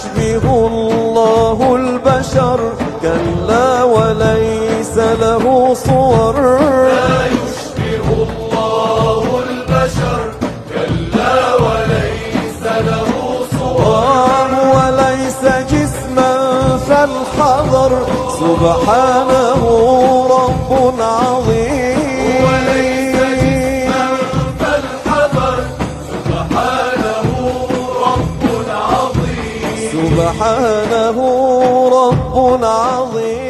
يشبه الله البشر كلا وليس له صور لا يشبه الله البشر كلا وليس له صور وليس جسما فالحذر سبحانه رب عظيم وليس جسما فالحذر سبحانه رب عظيم سبحانه رب عظيم.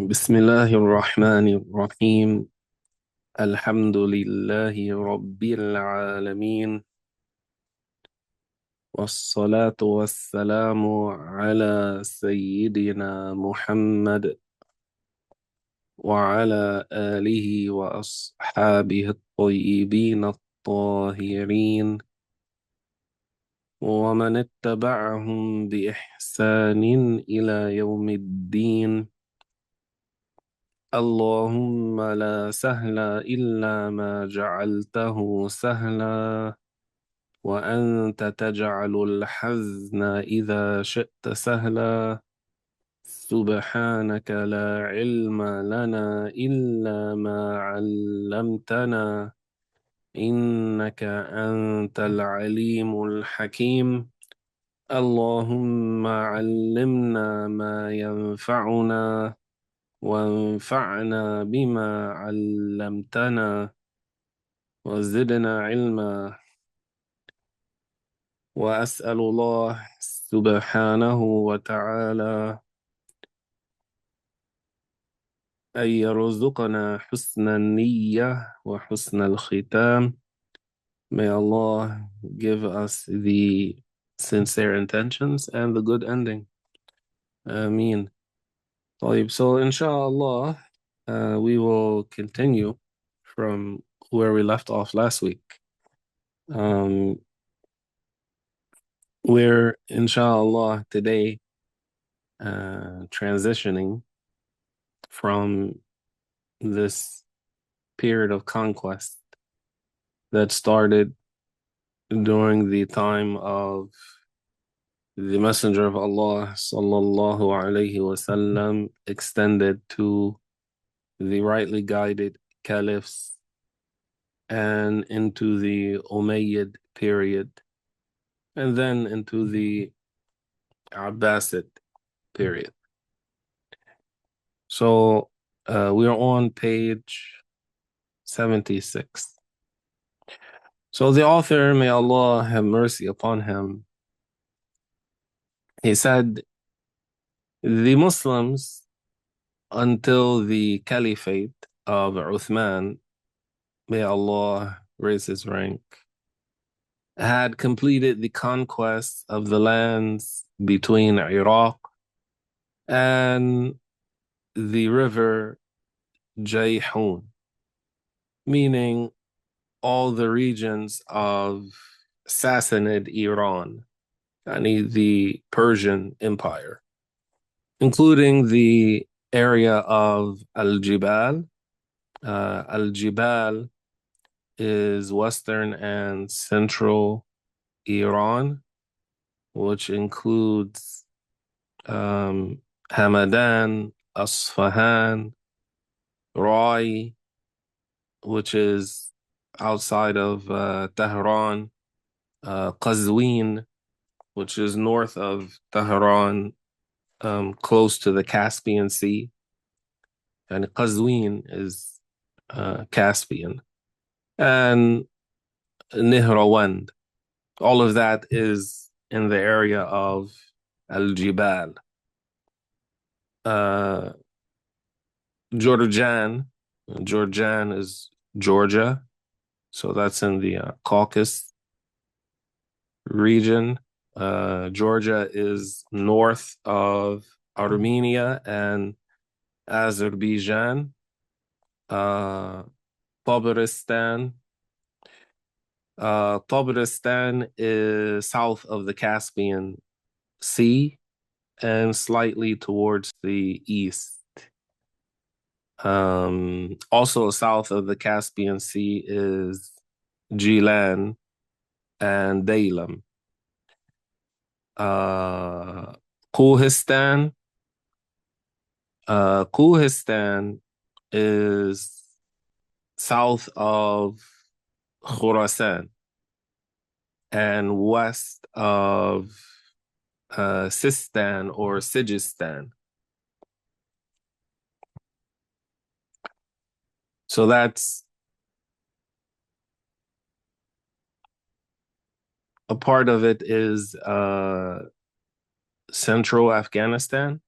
بسم الله الرحمن الرحيم. الحمد لله رب العالمين، والصلاة والسلام على سيدنا محمد وعلى آله وأصحابه الطيبين الطاهرين ومن اتبعهم بإحسان إلى يوم الدين. اللهم لا سهل إلا ما جعلته سهلا وأنت تجعل الحزن إذا شئت سهلا. سبحانك لا علم لنا إلا ما علمتنا إنك أنت العليم الحكيم. اللهم علمنا ما ينفعنا وانفعنا بما علمتنا وزدنا علما. وأسأل الله سبحانه وتعالى أن يرزقنا حسن النية وحسن الختام. May Allah give us the sincere intentions and the good ending. Ameen. So inshallah, we will continue from where we left off last week. We're inshallah today transitioning from this period of conquest that started during the time of the Messenger of Allah sallallahu alaihi wasallam, extended to the rightly guided caliphs and into the Umayyad period, and then into the Abbasid period. So we are on page 76. So the author, may Allah have mercy upon him, he said, the Muslims until the Caliphate of Uthman, may Allah raise his rank, had completed the conquest of the lands between Iraq and the river Jayhun, meaning all the regions of Sassanid Iran, the Persian Empire, including the area of Al-Jibal. Al-Jibal is western and central Iran, which includes Hamadan, Asfahan, Rai, which is outside of Tehran, Qazwin, which is north of Tehran, close to the Caspian Sea, and Qazwin is Caspian, and Nihrawand. All of that is in the area of Al-Jibal. Georgian is Georgia, so that's in the Caucasus region. Georgia is north of Armenia and Azerbaijan. Tabaristan is south of the Caspian Sea and slightly towards the east. Also south of the Caspian Sea is Gilan and Daylam. uh, Kuhistan. Kuhistan is south of Khurasan and west of Sistan or Sijistan. So that's a part of it is central Afghanistan.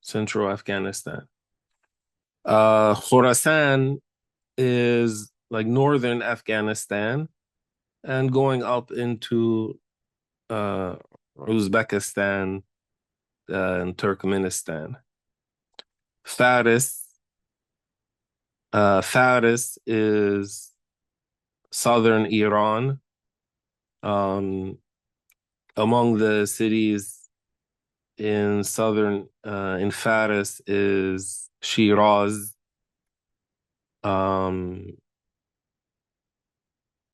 Central Afghanistan. Khorasan is like northern Afghanistan and going up into uh, Uzbekistan and Turkmenistan. Faris, Faris is southern Iran. Among the cities in southern in Faris is Shiraz.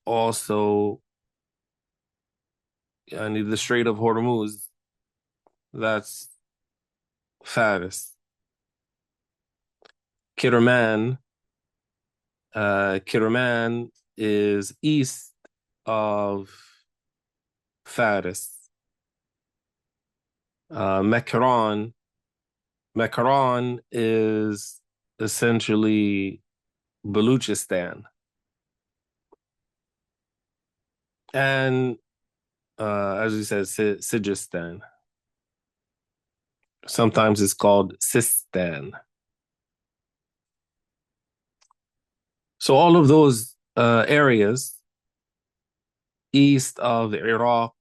Also, the Strait of Hormuz. That's Faris. Kirman. Kirman is east of Faris. Mekran. Mekran is essentially Baluchistan. And as you said, Sijistan. Sometimes it's called Sistan. So all of those areas east of Iraq,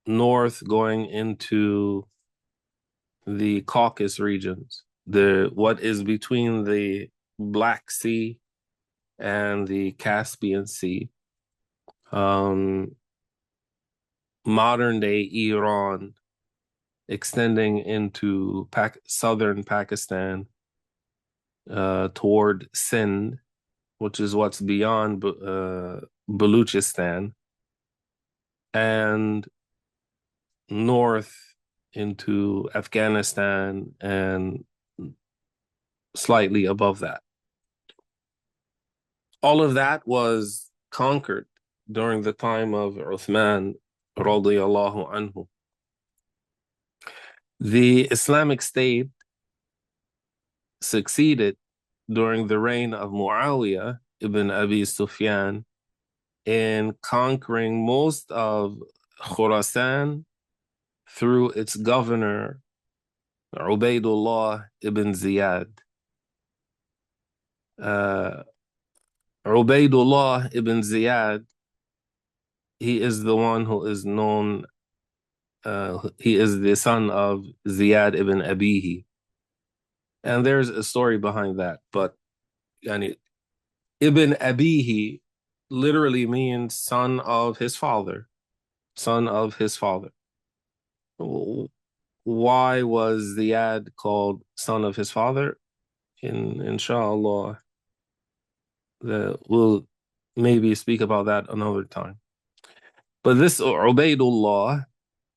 north going into the Caucasus regions, what is between the Black Sea and the Caspian Sea, modern day Iran, extending into southern Pakistan toward Sindh, which is what's beyond Baluchistan, and north into Afghanistan and slightly above that. All of that was conquered during the time of Uthman radiyallahu anhu. The Islamic State succeeded during the reign of Muawiyah ibn Abi Sufyan in conquering most of Khurasan through its governor, Ubaydullah ibn Ziyad. Ubaydullah ibn Ziyad, he is the one who is known, he is the son of Ziyad ibn Abihi. And there's a story behind that, but yani, Ibn Abihi literally means son of his father. Son of his father. Why was Ziyad called son of his father? Inshallah, we'll maybe speak about that another time. But this Ubaydullah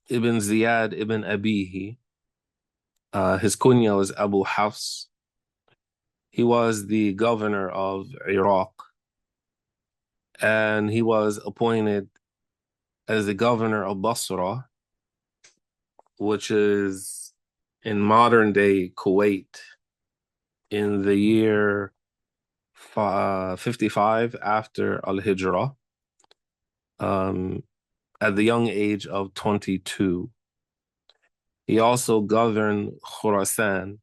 ibn Ziyad ibn Abihi, his kunya was Abu Hafs. He was the governor of Iraq, and he was appointed as the governor of Basra, which is in modern day Kuwait, in the year 55 after Al-Hijrah, at the young age of 22. He also governed Khurasan,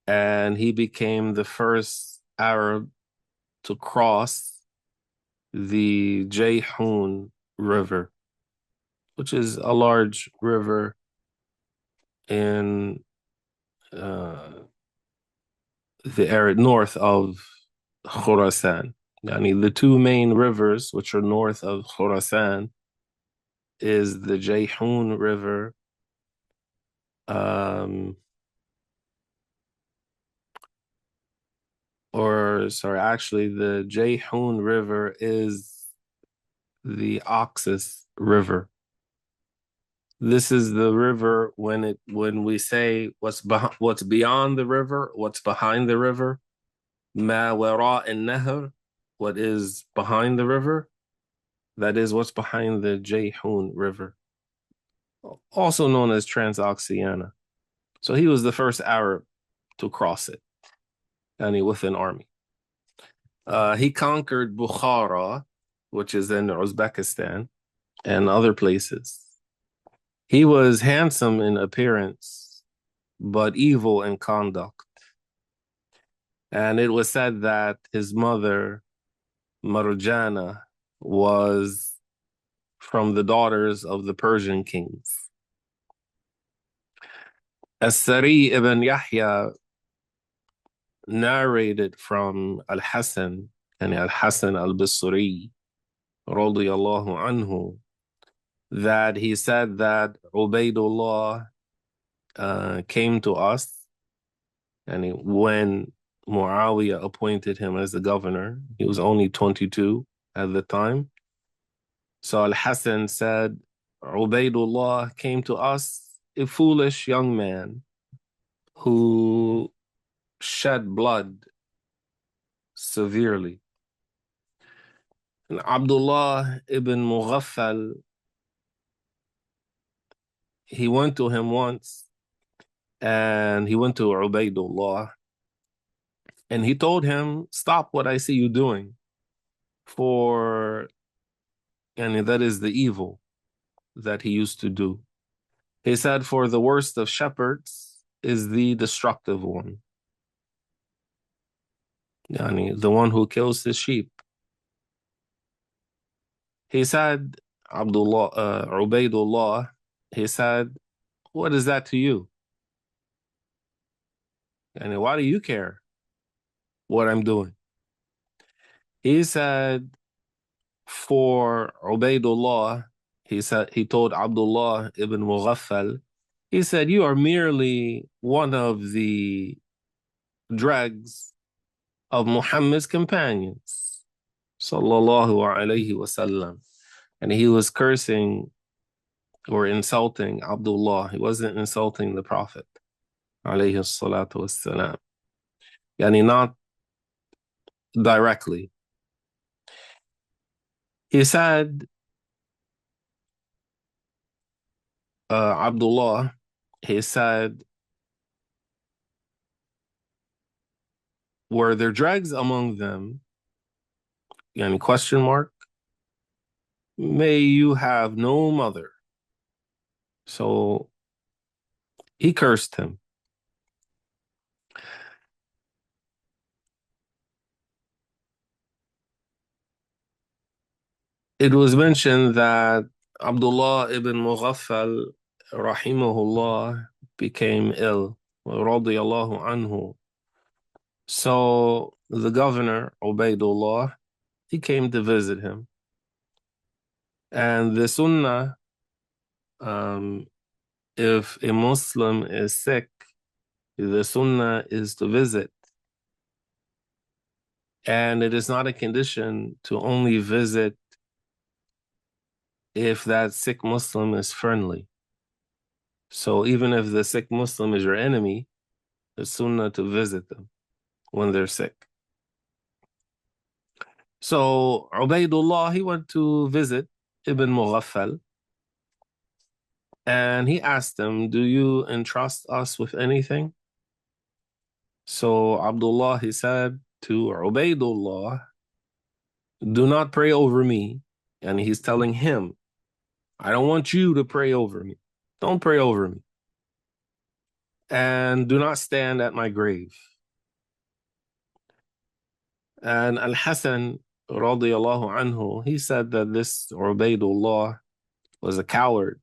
and he became the first Arab to cross the Jayhun River, which is a large river in the area north of Khurasan. The two main rivers which are north of Khurasan is the Jayhun River, actually the Jayhun River is the Oxus River. This is the river when we say what's beyond the river, what's behind the river, ma wara an-nahr, what is behind the river, that is what's behind the Jayhun River, also known as Transoxiana. So he was the first Arab to cross it, and he with an army. He conquered Bukhara, which is in Uzbekistan, and other places. He was handsome in appearance, but evil in conduct. And it was said that his mother, Marjana, was from the daughters of the Persian kings. As-Sari ibn Yahya narrated from Al-Hasan, and Al-Hasan al-Basri, radiyallahu anhu, that he said that Ubaydullah came to us, and when Muawiyah appointed him as the governor, he was only 22 at the time. So Al-Hasan said, Ubaydullah came to us, a foolish young man who shed blood severely. And Abdullah ibn Mughaffal, he went to him once, and he went to Ubaydullah, and he told him, stop what I see you doing, and that is the evil that he used to do. He said, for the worst of shepherds is the destructive one. The one who kills his sheep. He said, Ubaydullah, he said, what is that to you? And why do you care what I'm doing? He said, for Ubaydullah, he told Abdullah ibn Mughaffal, he said, you are merely one of the dregs of Muhammad's companions, sallallahu alayhi wasallam. And he was cursing or insulting Abdullah. He wasn't insulting the Prophet, alayhi salatu wassalam. Not directly. He said, Abdullah, he said, were there dregs among them? Question mark. May you have no mother. So he cursed him. It was mentioned that Abdullah ibn Mughaffal, rahimahullah, became ill, radiyallahu anhu. So the governor, Ubaydullah, he came to visit him. And the sunnah, if a Muslim is sick, the sunnah is to visit. And it is not a condition to only visit if that sick Muslim is friendly. So even if the sick Muslim is your enemy, it's sunnah to visit them when they're sick. So Ubaydullah, he went to visit Ibn Mughaffal, and he asked him, do you entrust us with anything? So Abdullah, he said to Ubaydullah, do not pray over me. And he's telling him, I don't want you to pray over me. Don't pray over me. And do not stand at my grave. And Al-Hasan, radiyallahu anhu, he said that this Ubaydullah was a coward.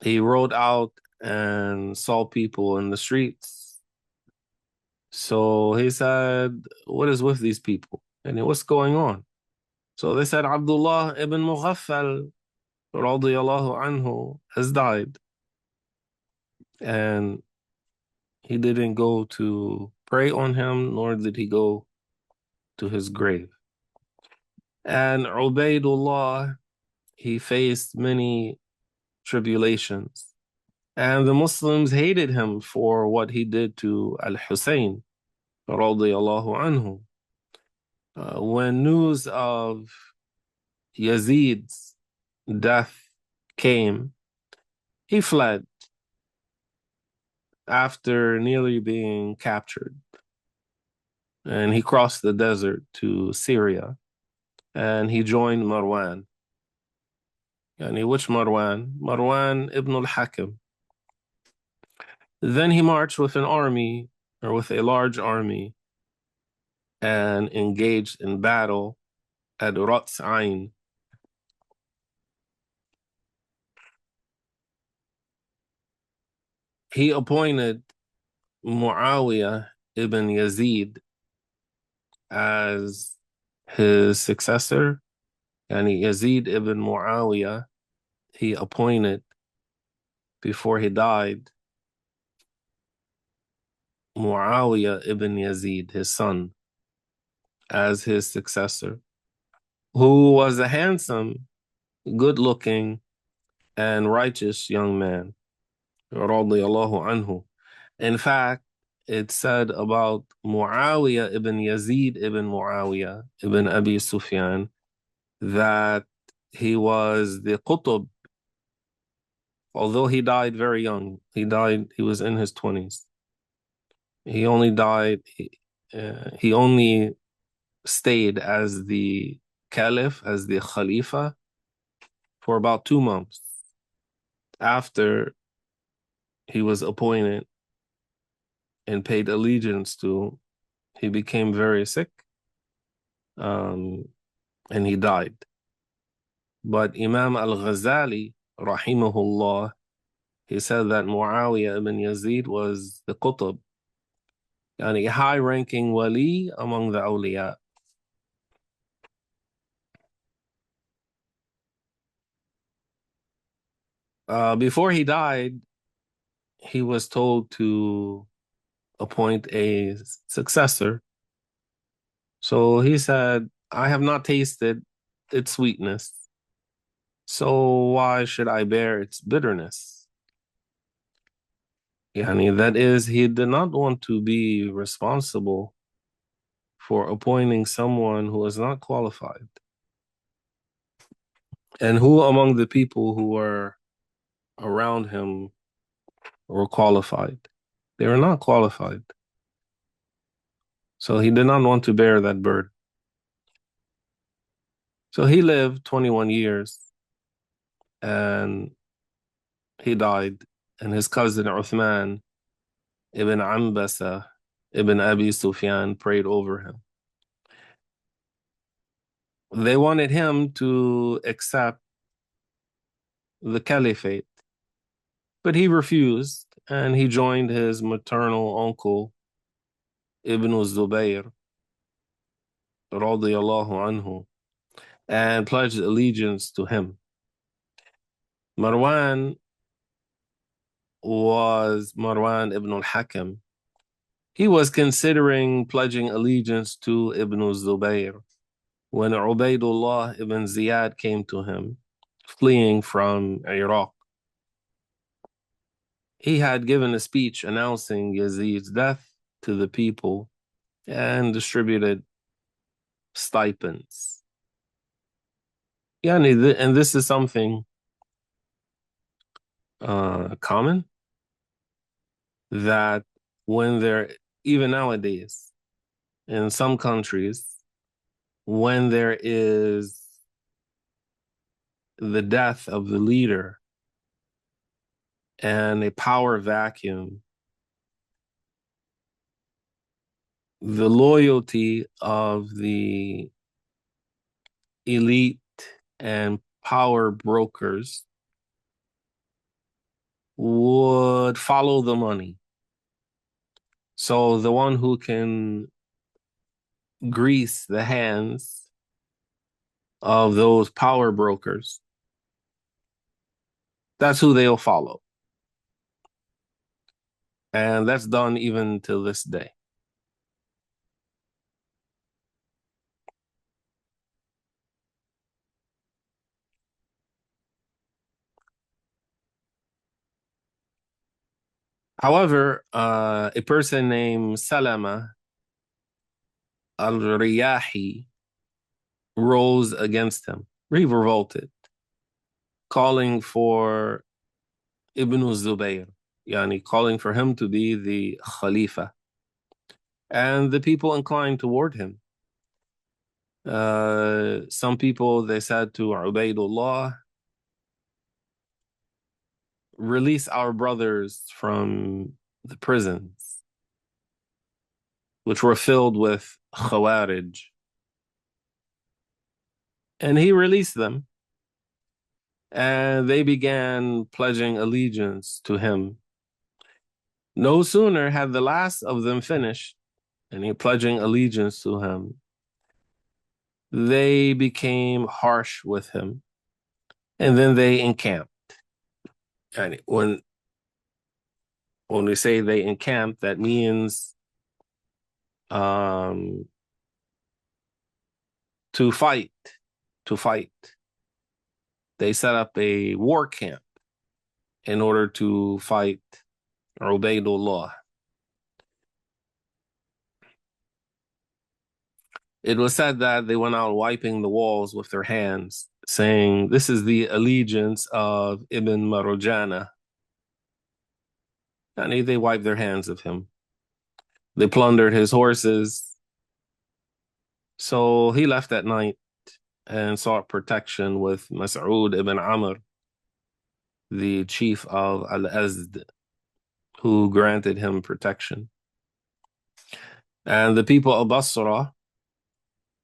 He rode out and saw people in the streets. So he said, what is with these people? And what's going on? So they said, Abdullah ibn Mughaffal, radiyallahu anhu, has died. And he didn't go to pray on him, nor did he go to his grave. And Ubaydullah, he faced many tribulations. And the Muslims hated him for what he did to Al-Hussein, radiyallahu anhu. When news of Yazid's death came, he fled after nearly being captured. And he crossed the desert to Syria, and he joined Marwan. Yani which Marwan? Marwan ibn al-Hakam. Then he marched with an army, or with a large army, and engaged in battle at Rat's Ain. He appointed Muawiyah ibn Yazid as his successor. And Yazid ibn Muawiyah, he appointed, before he died, Muawiyah ibn Yazid, his son, as his successor, who was a handsome, good-looking, and righteous young man, radiyallahu anhu. In fact, it's said about Muawiyah ibn Yazid ibn Muawiyah ibn Abi Sufyan that he was the Qutb, although he died very young. He was in his 20s. He only died, he only stayed as the Caliph, as the Khalifa, for about 2 months after he was appointed and paid allegiance to. He became very sick, and he died. But Imam al-Ghazali, rahimahullah, he said that Muawiyah ibn Yazid was the Qutb, and a high-ranking wali among the awliya. Before he died, he was told to appoint a successor. So he said, I have not tasted its sweetness, so why should I bear its bitterness? Yani, that is, he did not want to be responsible for appointing someone who was not qualified. And who among the people who were around him were qualified? They were not qualified. So he did not want to bear that burden. So he lived 21 years and he died. And his cousin Uthman ibn Ambasa ibn Abi Sufyan prayed over him. They wanted him to accept the caliphate, but he refused and he joined his maternal uncle Ibn Zubayr radiyallahu anhu and pledged allegiance to him. Marwan was Marwan ibn al-Hakam. He was considering pledging allegiance to Ibn Zubayr when Ubaydullah ibn Ziyad came to him, fleeing from Iraq. He had given a speech announcing Yazid's death to the people and distributed stipends. And this is something common that when there, even nowadays, in some countries, when there is the death of the leader and a power vacuum, the loyalty of the elite and power brokers would follow the money. So the one who can grease the hands of those power brokers, that's who they'll follow. And that's done even to this day. However, a person named Salama al-Riyahi rose against him. He revolted, calling for Ibn Zubayr, yani calling for him to be the Khalifa. And the people inclined toward him. Some people, they said to Ubaydullah, release our brothers from the prisons, which were filled with Khawarij. And he released them, and they began pledging allegiance to him. No sooner had the last of them finished, and he pledging allegiance to him, they became harsh with him, and then they encamped. And when we say they encamped, that means to fight. To fight. They set up a war camp in order to fight Ubaydullah. It was said that they went out wiping the walls with their hands, saying, "This is the allegiance of Ibn Marujana." And they wiped their hands of him. They plundered his horses. So he left at night and sought protection with Mas'ud ibn Amr, the chief of Al-Azd, who granted him protection. And the people of Basra,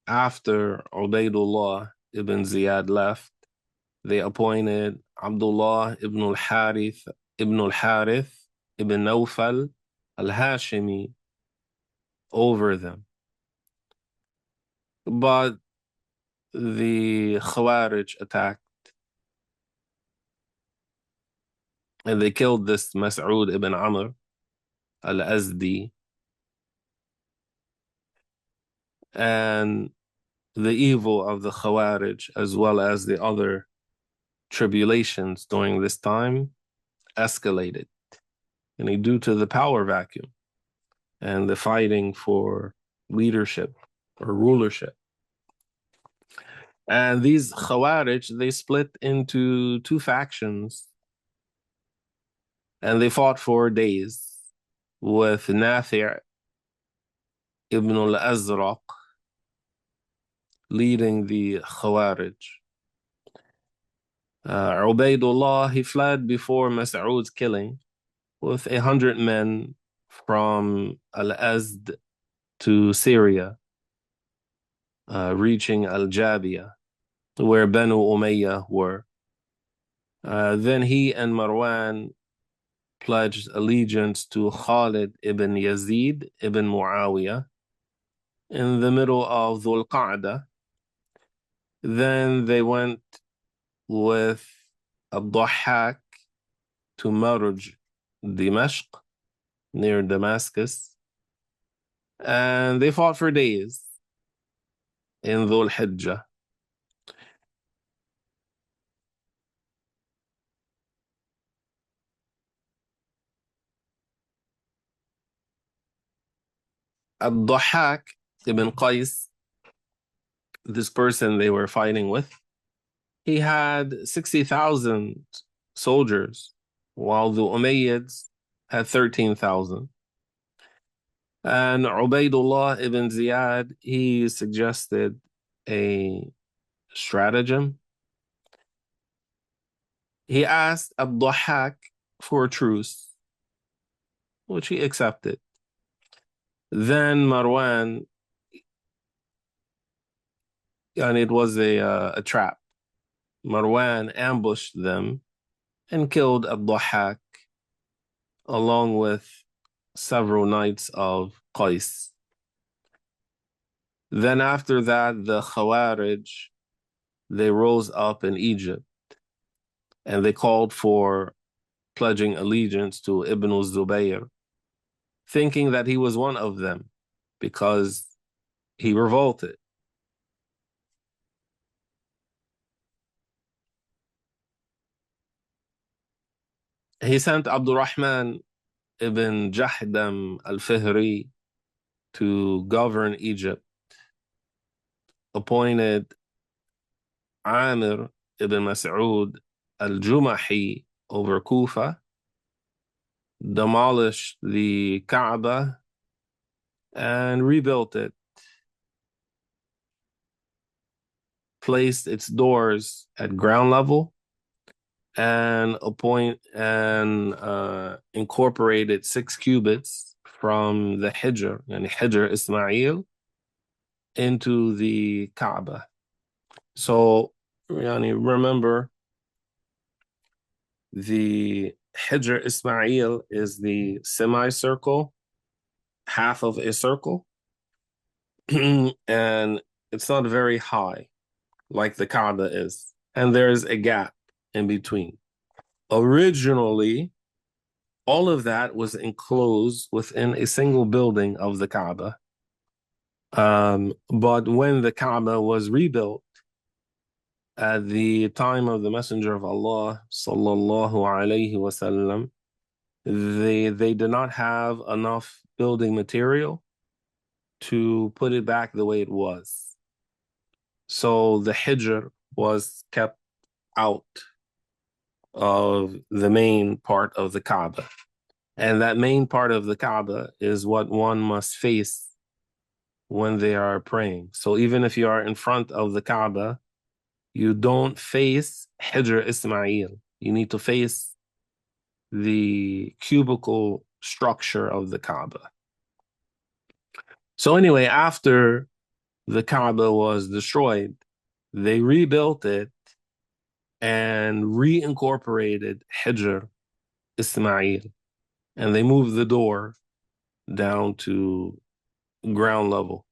after Ubaydullah ibn Ziyad left, they appointed Abdullah ibn al-Harith ibn Nawfal al-Hashimi over them. But the Khawarij attacked, and they killed this Mas'ud ibn Amr al-Azdi. And the evil of the Khawarij, as well as the other tribulations during this time, escalated. And due to the power vacuum and the fighting for leadership or rulership. And these Khawarij, they split into two factions, and they fought for days with Nafi' ibn al-Azraq leading the Khawarij. Ubaydullah, he fled before Mas'ud's killing with 100 men from Al-Azd to Syria, reaching Al-Jabiya, where Banu Umayyah were. Then he and Marwan pledged allegiance to Khalid ibn Yazid ibn Muawiyah in the middle of Dhul Qa'dah. Then they went with Ad-Dahhak to Maruj, Dimashq, near Damascus. And they fought for days in Dhul Hijjah. Ad-Dahhak ibn Qais, this person they were fighting with, he had 60,000 soldiers, while the Umayyads had 13,000. And Ubaydullah ibn Ziyad, he suggested a stratagem. He asked Ad-Dahhak for a truce, which he accepted. Then Marwan, and it was a trap. Marwan ambushed them and killed Ad-Dahhak along with several knights of Qais. Then after that, the Khawarij, they rose up in Egypt and they called for pledging allegiance to Ibn Zubayr, thinking that he was one of them because he revolted. He sent Abdurrahman ibn Jahdam al-Fihri to govern Egypt, appointed Amir ibn Mas'ud al-Jumahi over Kufa, demolished the Kaaba and rebuilt it, placed its doors at ground level, and incorporated 6 cubits from the Hijr, yani Hijr Ismail, into the Kaaba. So, yani, remember, the Hijr Ismail is the semicircle, half of a circle, and it's not very high like the Kaaba is. And there's a gap in between. Originally, all of that was enclosed within a single building of the Kaaba. But when the Kaaba was rebuilt at the time of the Messenger of Allah, sallallahu alaihi wasallam, they did not have enough building material to put it back the way it was. So the Hijr was kept out of the main part of the Kaaba. And that main part of the Kaaba is what one must face when they are praying. So even if you are in front of the Kaaba, you don't face Hijr Ismail. You need to face the cubical structure of the Kaaba. So anyway, after the Kaaba was destroyed, they rebuilt it and reincorporated Hijr Ismail. And they moved the door down to ground level.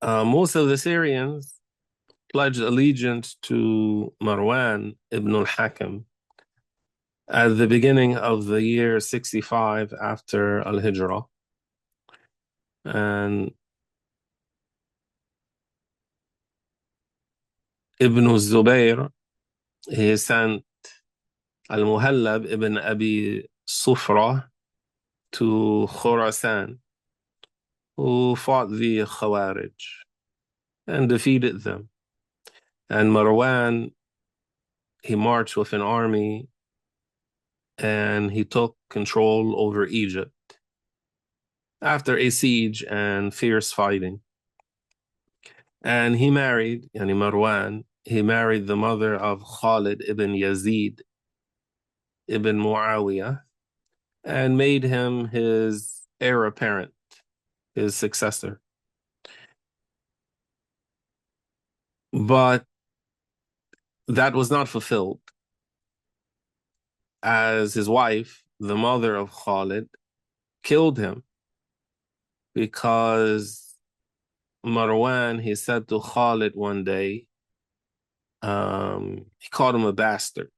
Most of the Syrians pledged allegiance to Marwan ibn al-Hakam at the beginning of the year 65 after Al-Hijrah. And Ibn Zubayr, he sent Al-Muhallab ibn Abi Sufra to Khorasan, who fought the Khawarij and defeated them. And Marwan, he marched with an army and he took control over Egypt after a siege and fierce fighting. And he married, yani Marwan, he married the mother of Khalid ibn Yazid ibn Muawiyah and made him his heir apparent, his successor. But that was not fulfilled, as his wife, the mother of Khalid, killed him because Marwan, he said to Khalid one day, he called him a bastard.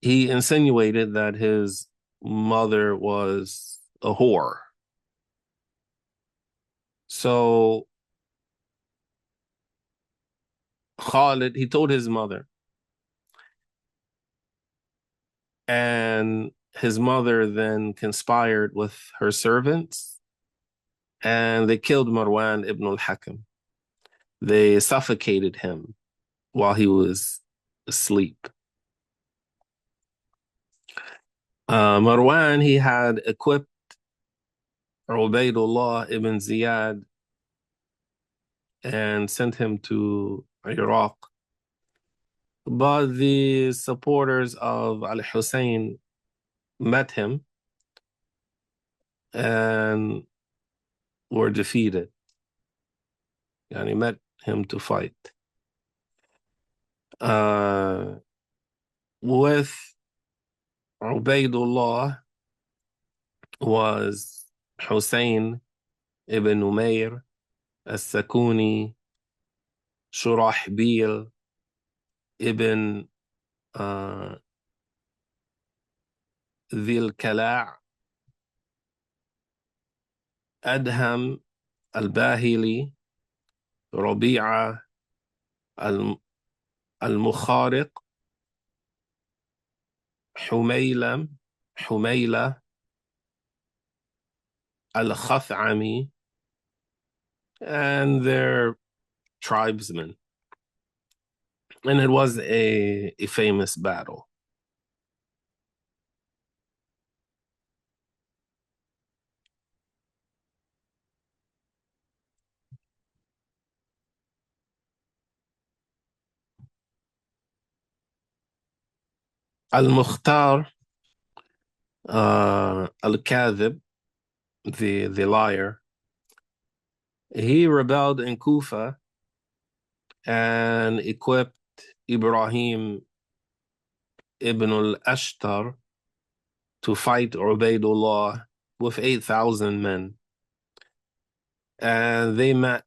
He insinuated that his mother was a whore. So Khalid, he told his mother, and his mother then conspired with her servants, and they killed Marwan ibn al-Hakam. They suffocated him while he was asleep. Marwan, he had equipped Ubaydullah ibn Ziyad and sent him to Iraq. But the supporters of al-Hussein met him and were defeated. And he met him to fight. With Ubaydullah was Hussein ibn Umayr, as-Sakuni, Shurahbil ibn Dhil Kala', أدهم الباهلي ربيعة المخارق حميلة الخثعمي, and their tribesmen. And it was a famous battle. Al-Mukhtar, Al-Kadhib, the liar, he rebelled in Kufa and equipped Ibrahim ibn al-Ashtar to fight Ubaydullah with 8,000 men. And they met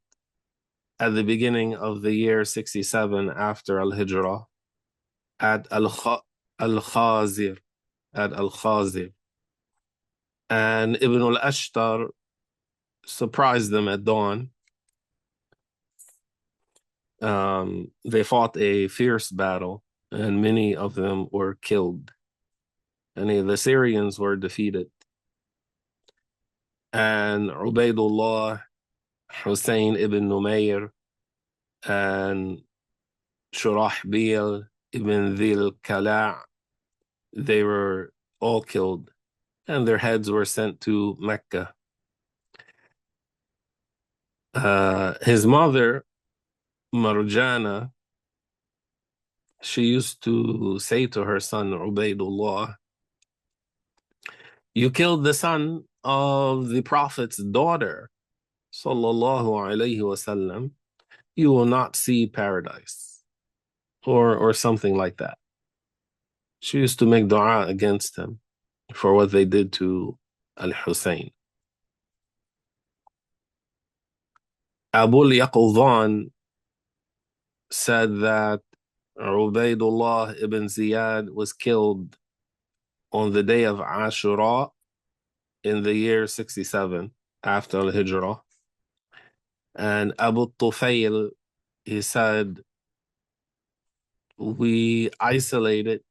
at the beginning of the year 67 after Al-Hijrah at Al-Khazir, at Al-Khazir. And Ibn al-Ashtar surprised them at dawn. They fought a fierce battle, and many of them were killed. And the Syrians were defeated. And Ubaydullah, Hussein ibn Umayyad, and Shurahbil ibn Dhil Kala', they were all killed, and their heads were sent to Mecca. His mother, Marjana, she used to say to her son Ubaydullah, "You killed the son of the Prophet's daughter, sallallahu alayhi wasallam. You will not see paradise," or something like that. She used to make dua against him for what they did to Al-Hussein. Abul Yaquzan said that Ubaydullah ibn Ziyad was killed on the day of Ashura in the year 67 after Al-Hijrah. And Abu Tufayl, he said, we isolated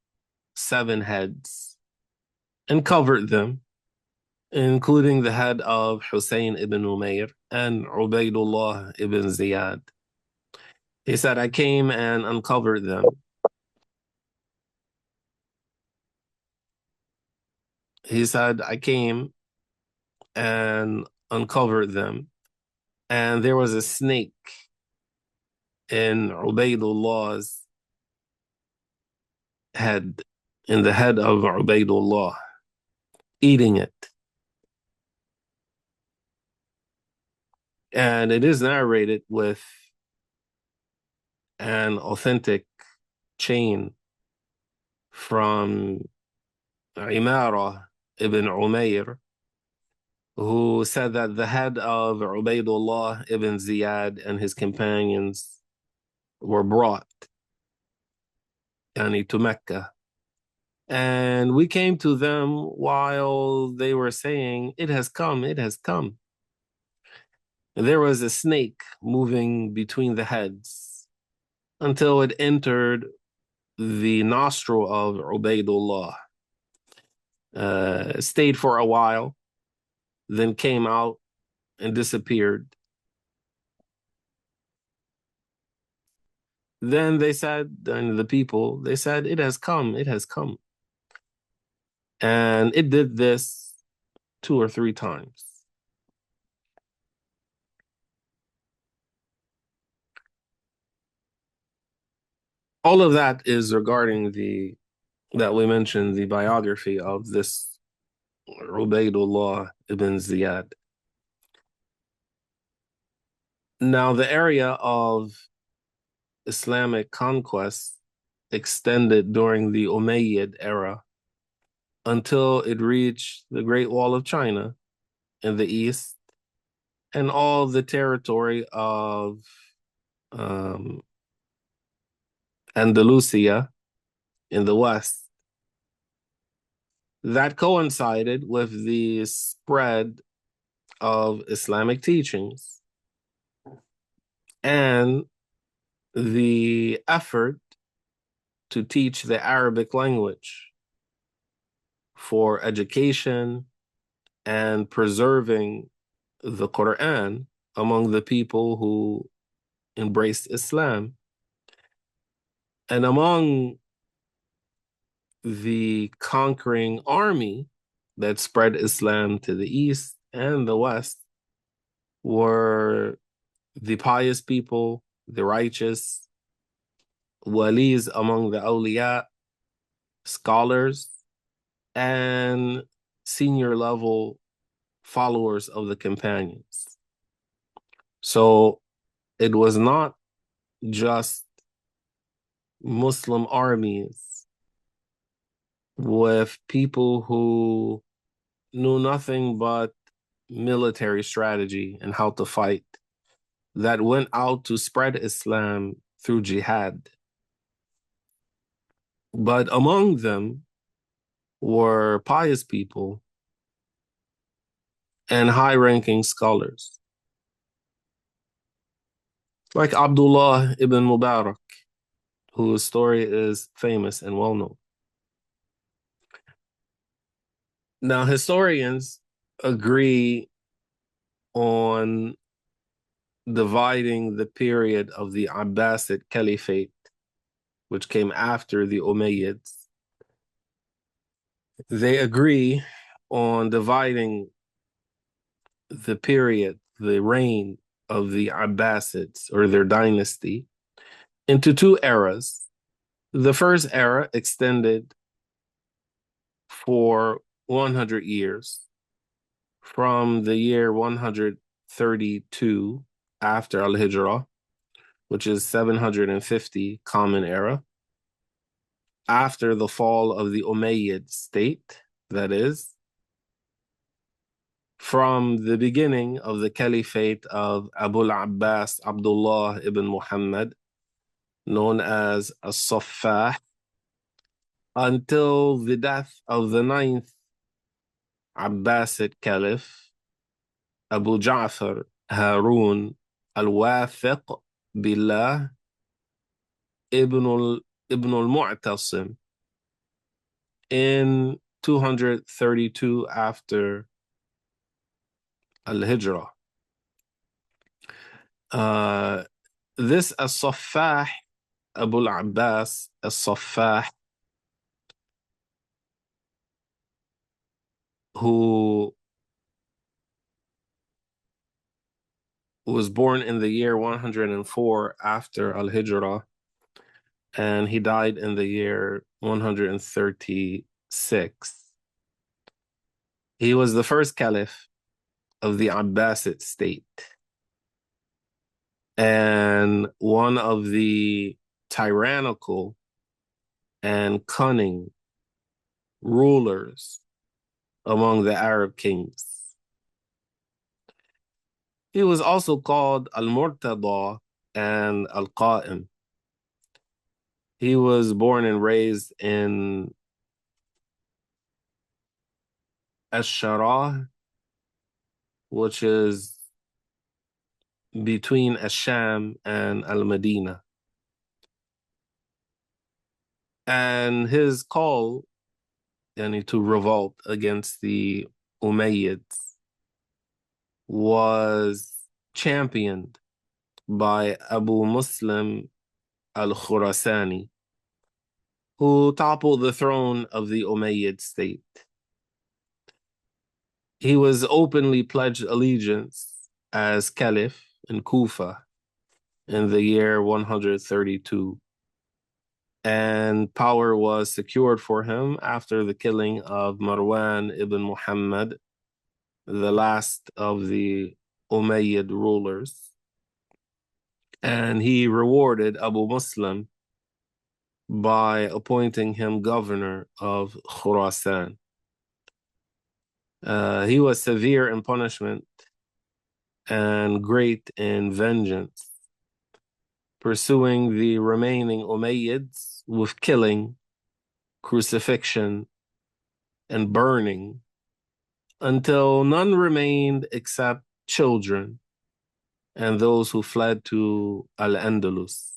7 heads and covered them, including the head of Hussein ibn Umayr and Ubaydullah ibn Ziyad. He said, I came and uncovered them. He said, I came and uncovered them, and there was a snake in Ubaydullah's head, in the head of Ubaydullah, eating it. And it is narrated with an authentic chain from Imara ibn Umayr, who said that the head of Ubaydullah ibn Ziyad and his companions were brought to Mecca. And we came to them while they were saying, it has come, it has come. And there was a snake moving between the heads until it entered the nostril of Ubaydullah. Stayed for a while, then came out and disappeared. Then they said, and the people, they said, it has come, it has come. And it did this 2 or 3 times. All of that is regarding that we mentioned, the biography of this Ubaydullah ibn Ziyad. Now, the area of Islamic conquest extended during the Umayyad era until it reached the Great Wall of China in the east and all the territory of Andalusia in the west. That coincided with the spread of Islamic teachings and the effort to teach the Arabic language for education and preserving the Quran among the people who embraced Islam. And among the conquering army that spread Islam to the east and the west were the pious people, the righteous, walis among the awliya, scholars, and senior level followers of the companions. So it was not just Muslim armies with people who knew nothing but military strategy and how to fight that went out to spread Islam through jihad. But among them were pious people and high-ranking scholars, like Abdullah ibn Mubarak, whose story is famous and well-known. Now, historians agree on dividing the period of the Abbasid Caliphate, which came after the Umayyads. They agree on dividing the period, the reign of the Abbasids, or their dynasty, into two eras. The first era extended for 100 years, from the year 132 after Al-Hijrah, which is 750 Common Era, after the fall of the Umayyad state, that is, from the beginning of the caliphate of Abu al-Abbas Abdullah ibn Muhammad, known as as-Saffah, until the death of the ninth Abbasid Caliph, Abu Ja'far Harun al-Wathiq Billah ibn al-Mu'tasim, in 232 after Al-Hijrah. This as-Saffah, Abu al-Abbas as-Saffah, who was born in the year 104 after Al-Hijrah, and he died in the year 136. He was the first caliph of the Abbasid state and one of the tyrannical and cunning rulers among the Arab kings. He was also called Al-Murtada and Al-Qa'im. He was born and raised in Asha, which is between Asham and Al-Madinah. And his call, to revolt against the Umayyads, was championed by Abu Muslim al-Khurasani, who toppled the throne of the Umayyad state. He was openly pledged allegiance as caliph in Kufa in the year 132, and power was secured for him after the killing of Marwan ibn Muhammad, the last of the Umayyad rulers. And he rewarded Abu Muslim by appointing him governor of Khurasan. He was severe in punishment and great in vengeance, pursuing the remaining Umayyads with killing, crucifixion, and burning until none remained except children and those who fled to Al-Andalus.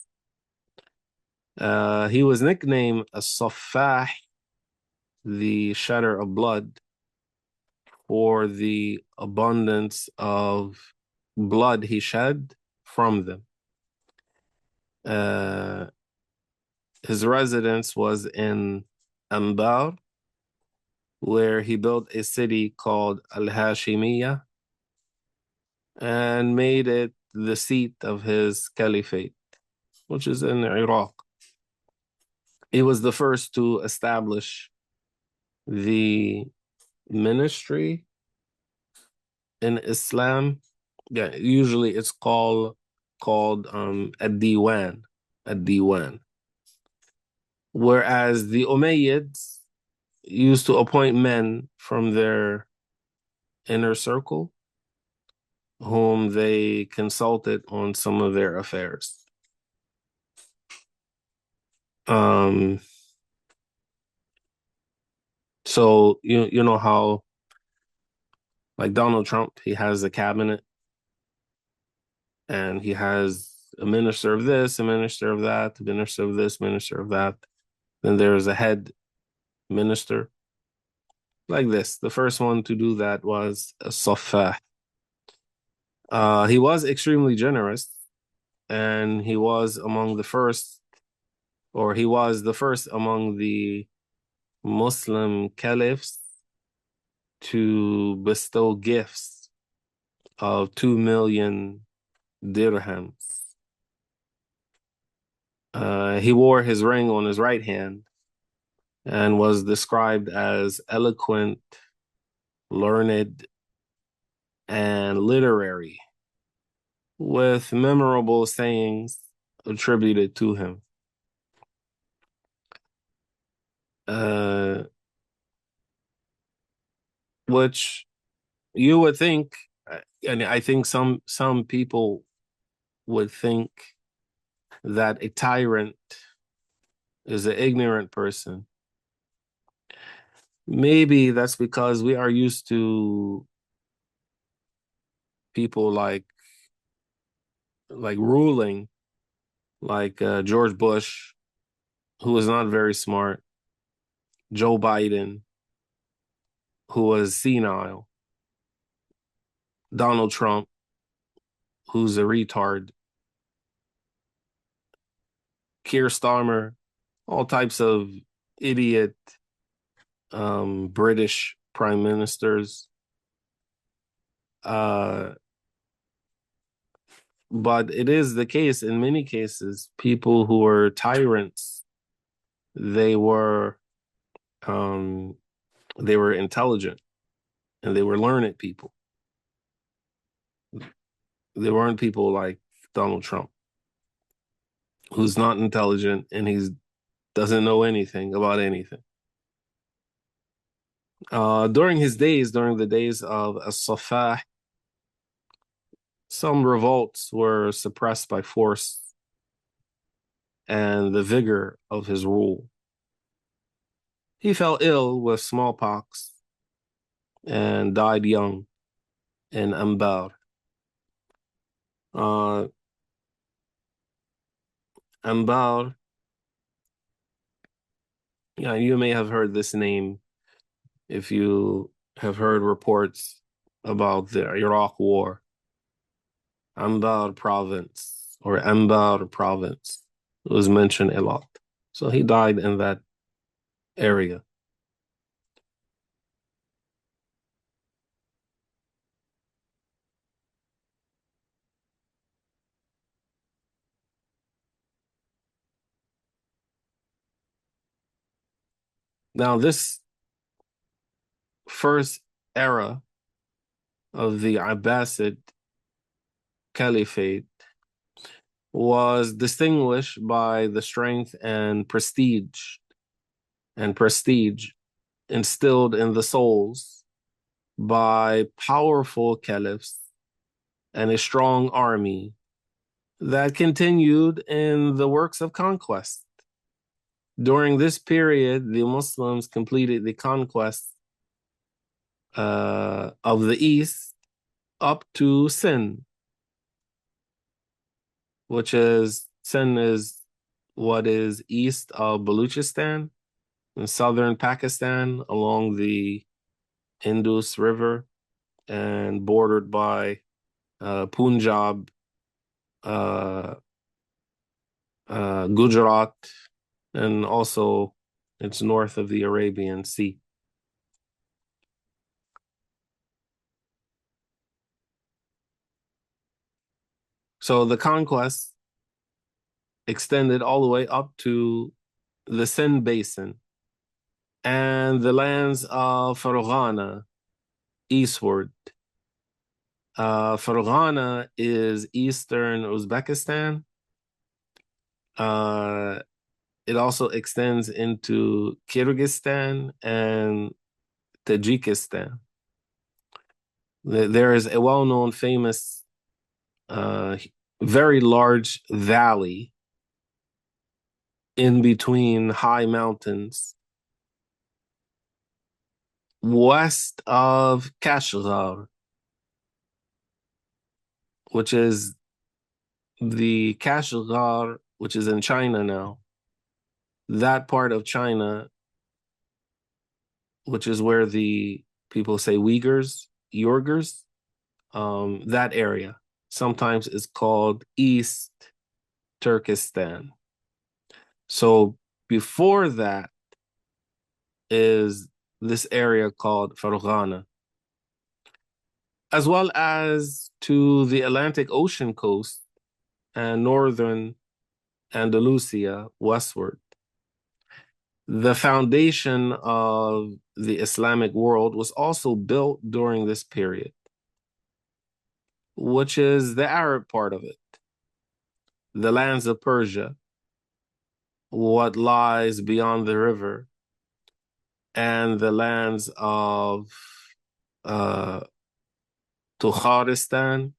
He was nicknamed as-Saffah, the shedder of blood, for the abundance of blood he shed from them. His residence was in Anbar, where he built a city called Al-Hashimiyah and made it the seat of his caliphate, which is in Iraq. He was the first to establish the ministry in Islam. Yeah, usually it's called ad-Diwan, ad-Diwan. Whereas the Umayyads used to appoint men from their inner circle whom they consulted on some of their affairs. So you know how, like Donald Trump, he has a cabinet and he has a minister of this, a minister of that, a minister of this, minister of that. Then there's a head minister. Like this. The first one to do that was as-Saffah. He was extremely generous, and he was among the first, or he was the first among the Muslim caliphs to bestow gifts of 2 million dirhams. He wore his ring on his right hand and was described as eloquent, learned, and literary, with memorable sayings attributed to him. Which you would think, and I think some people would think that a tyrant is an ignorant person. Maybe that's because we are used to people like ruling, like George Bush, who was not very smart, Joe Biden, who was senile, Donald Trump, who's a retard, Keir Starmer, all types of idiot British prime ministers. But it is the case in many cases, people who were tyrants, they were intelligent and they were learned people. They weren't people like Donald Trump, who's not intelligent and he doesn't know anything about anything. During the days of as-Saffah, some revolts were suppressed by force and the vigor of his rule. He fell ill with smallpox and died young in Anbar. Anbar, yeah, you may have heard this name if you have heard reports about the Iraq War. Anbar province was mentioned a lot. So he died in that area. Now, this first era of the Abbasid Caliphate was distinguished by the strength and prestige instilled in the souls by powerful caliphs and a strong army that continued in the works of conquest. During this period, the Muslims completed the conquest of the east up to Sindh, which is Sindh is what is east of Baluchistan in southern Pakistan along the Indus River and bordered by Punjab, uh, Gujarat, and also it's north of the Arabian Sea. So the conquest extended all the way up to the Sindh Basin and the lands of Farghana eastward. Farghana is eastern Uzbekistan. It also extends into Kyrgyzstan and Tajikistan. There is a well-known, famous, very large valley in between high mountains west of Kashgar, which is the Kashgar, which is in China now. That part of China, which is where the people say Uyghurs, that area sometimes is called East Turkestan. So before that is this area called Farghana, as well as to the Atlantic Ocean coast and northern Andalusia westward. The foundation of the Islamic world was also built during this period, which is the Arab part of it, the lands of Persia, what lies beyond the river, and the lands of uh, Tukharistan,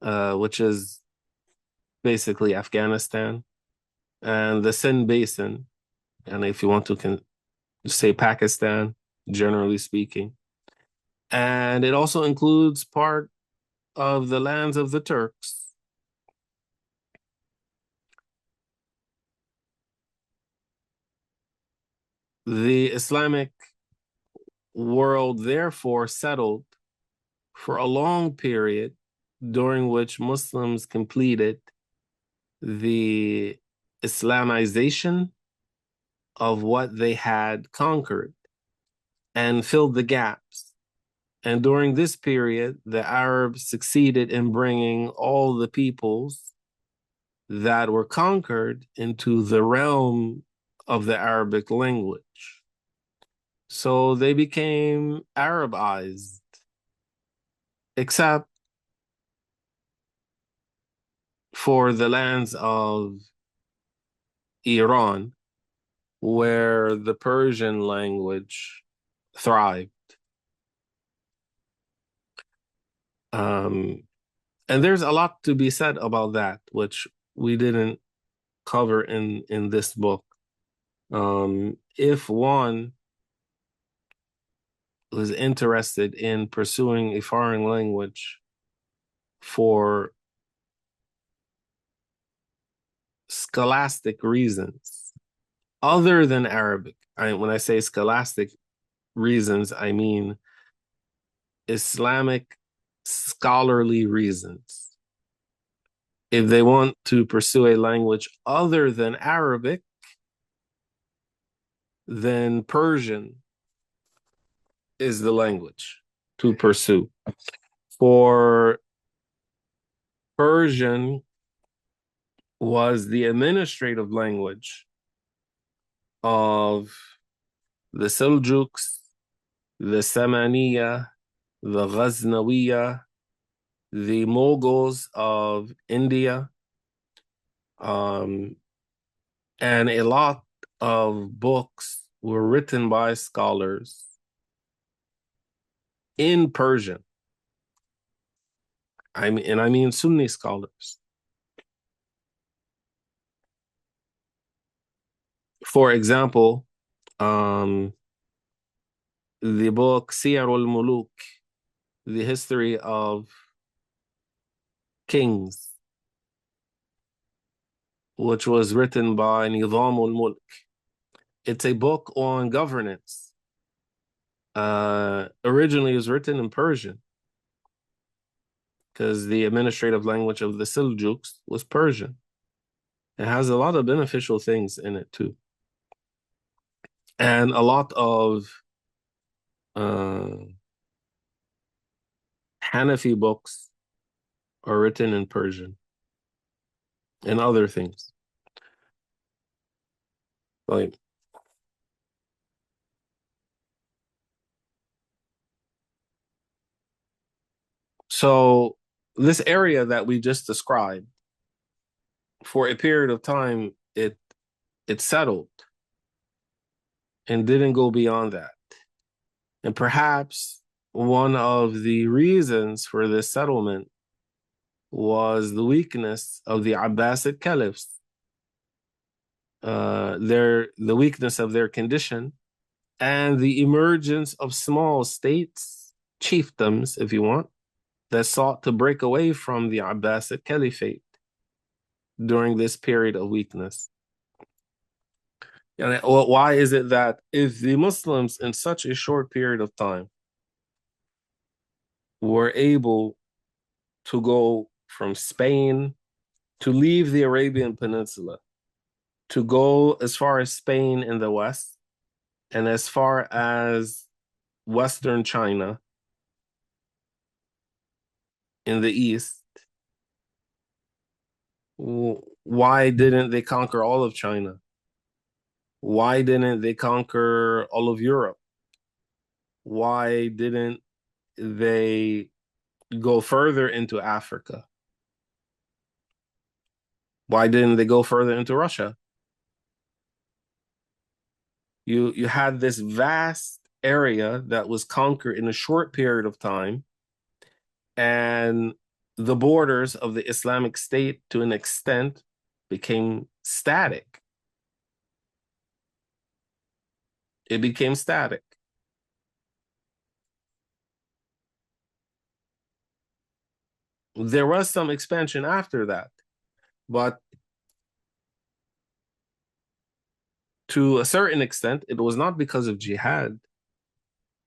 which is basically Afghanistan, and the Sindh Basin, and if you want to say Pakistan, generally speaking. And it also includes part of the lands of the Turks. The Islamic world therefore settled for a long period during which Muslims completed the Islamization of what they had conquered and filled the gaps. And during this period, the Arabs succeeded in bringing all the peoples that were conquered into the realm of the Arabic language. So they became Arabized, except for the lands of Iran, where the Persian language thrived. And there's a lot to be said about that, which we didn't cover in this book. If one was interested in pursuing a foreign language for scholastic reasons, other than Arabic, when I say scholastic reasons, I mean Islamic scholarly reasons. If they want to pursue a language other than Arabic, then Persian is the language to pursue. For Persian was the administrative language of the Seljuks, the Samaniya, the Ghaznawiya, the Mongols of India, and a lot of books were written by scholars in Persian. I mean Sunni scholars. For example, the book Siyar al-Muluk, the history of kings, which was written by Nizam al-Mulk. It's a book on governance. Originally, it was written in Persian because the administrative language of the Seljuks was Persian. It has a lot of beneficial things in it too, and a lot of Hanafi books are written in Persian and other things. Like, so this area that we just described, for a period of time, it settled and didn't go beyond that. And perhaps one of the reasons for this settlement was the weakness of the Abbasid Caliphs, the weakness of their condition, and the emergence of small states, chiefdoms, if you want, that sought to break away from the Abbasid Caliphate during this period of weakness. And why is it that if the Muslims in such a short period of time were able to go from Spain to leave the Arabian Peninsula, to go as far as Spain in the west and as far as Western China in the east, why didn't they conquer all of China? Why didn't they conquer all of Europe? Why didn't they go further into Africa? Why didn't they go further into Russia? You had this vast area that was conquered in a short period of time, and the borders of the Islamic State, to an extent, became static. It became static. There was some expansion after that, but to a certain extent, it was not because of jihad.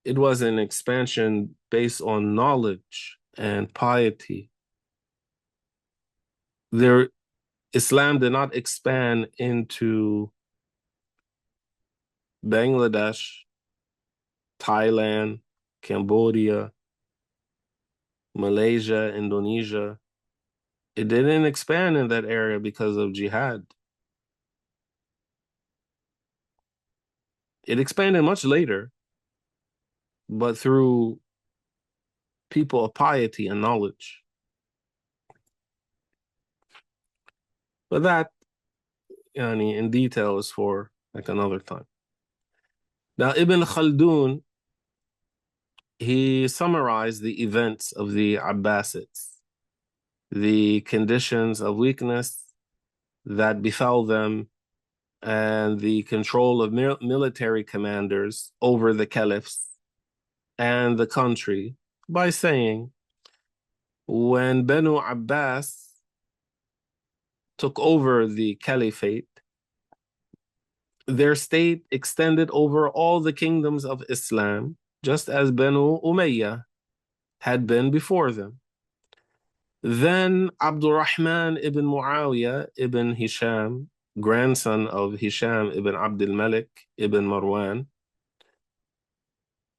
It was an expansion based on knowledge and piety. Islam did not expand into Bangladesh, Thailand, Cambodia, Malaysia, Indonesia. It didn't expand in that area because of jihad. It expanded much later, but through people of piety and knowledge. But that, in detail, is for like another time. Now, Ibn Khaldun, he summarized the events of the Abbasids, the conditions of weakness that befell them, and the control of military commanders over the caliphs and the country, by saying, when Banu Abbas took over the caliphate, their state extended over all the kingdoms of Islam, just as Banu Umayyah had been before them. Then Abdurrahman ibn Muawiyah ibn Hisham, grandson of Hisham ibn Abdul Malik ibn Marwan,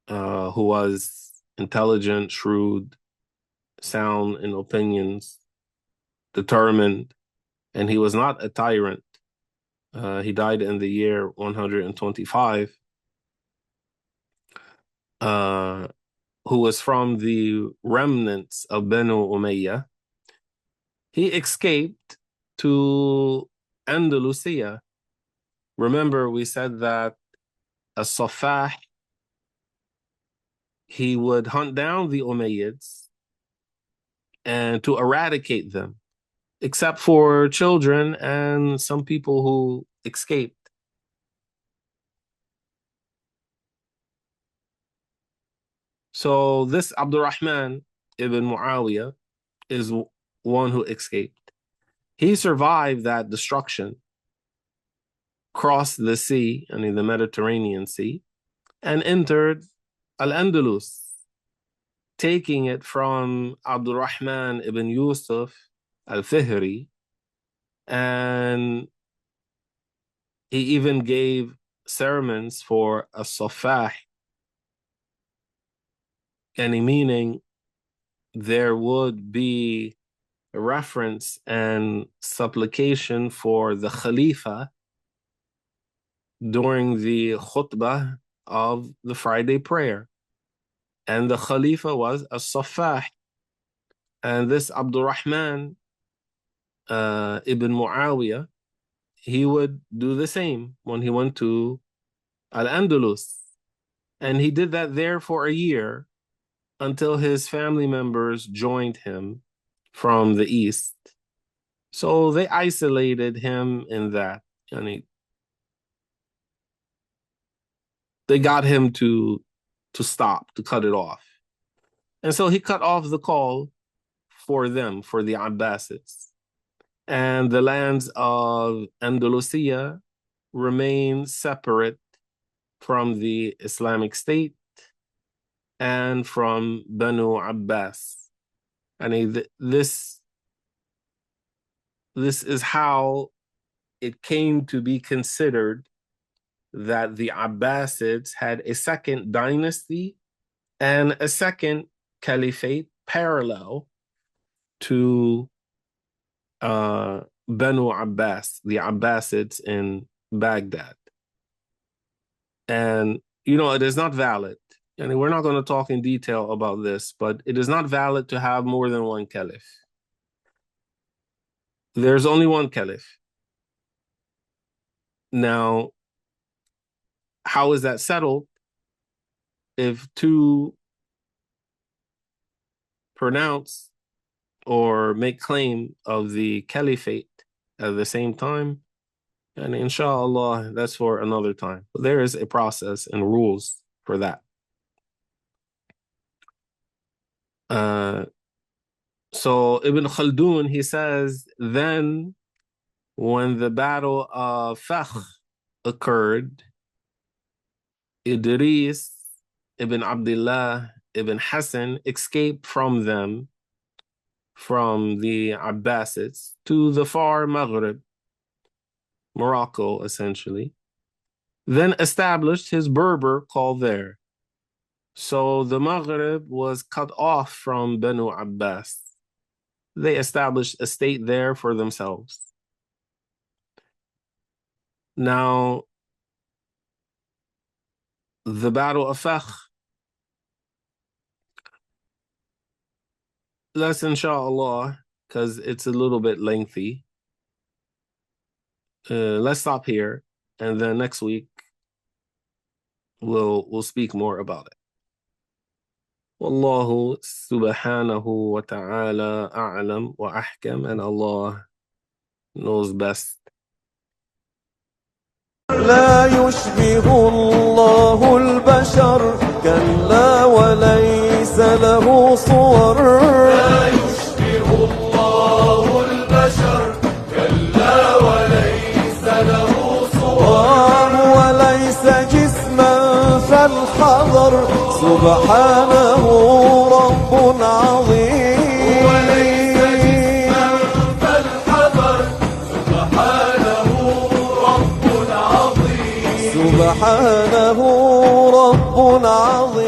who was intelligent, shrewd, sound in opinions, determined, and he was not a tyrant. He died in the year 125, who was from the remnants of Banu Umayyah. He escaped to Andalusia. Remember, we said that as-Saffah, he would hunt down the Umayyads and to eradicate them, except for children and some people who escaped. So this Abdurrahman ibn Muawiyah is one who escaped. He survived that destruction, crossed the sea, I mean the Mediterranean Sea, and entered Al-Andalus, taking it from Abdurrahman ibn Yusuf al-Fihri, and he even gave sermons for as-Saffah, any meaning there would be a reference and supplication for the Khalifa during the khutbah of the Friday prayer. And the Khalifa was as-Saffah. And this Abdurrahman ibn Muawiyah, he would do the same when he went to Al-Andalus. And he did that there for a year until his family members joined him from the east. So they isolated him in that. And they got him to stop, to cut it off. And so he cut off the call for them, for the Abbasids. And the lands of Andalusia remain separate from the Islamic State and from Banu Abbas. And this is how it came to be considered that the Abbasids had a second dynasty and a second caliphate parallel to Banu Abbas, the Abbasids in Baghdad. And, it is not valid. And we're not going to talk in detail about this, but it is not valid to have more than one caliph. There's only one caliph. Now, how is that settled? If two pronounce or make claim of the caliphate at the same time, and inshallah, that's for another time. But there is a process and rules for that. So Ibn Khaldun, he says, then when the battle of Fakh occurred, Idris ibn Abdullah ibn Hassan escaped from them, from the Abbasids, to the far Maghrib, Morocco, essentially, then established his Berber call there. So the Maghrib was cut off from Banu Abbas. They established a state there for themselves. Now, the Battle of Fakh, let's inshallah, because it's a little bit lengthy. Let's stop here, and then next week we'll speak more about it. Wallahu subhanahu wa ta'ala a'lam wa ahkam, and Allah knows best. لا يشبه الله البشر كلا وليس له صور لا يشبه الله البشر كلا وليس له صور وليس جسما فالحذر سبحانه رب عظيم وليس جسما فالحذر سبحانه رب عظيم سبحانه رب عظيم